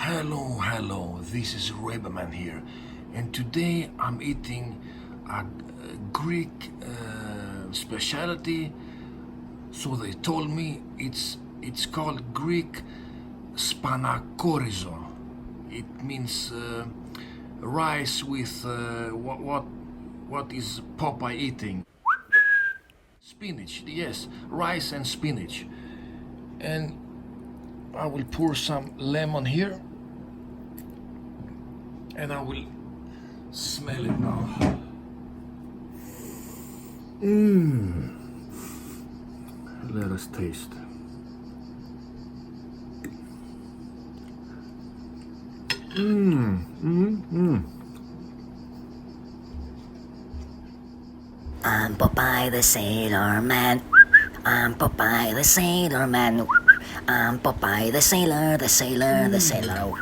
Hello, this is Rayban here, and today I'm eating a Greek specialty. So they told me it's called Greek spanakorizo. It means rice with what is Popeye eating? Spinach, yes, rice and spinach. And I will pour some lemon here, and I will smell it now. Let us taste. I'm Popeye the Sailor Man. I'm Popeye the Sailor Man. I'm Popeye the sailor, the sailor, the sailor.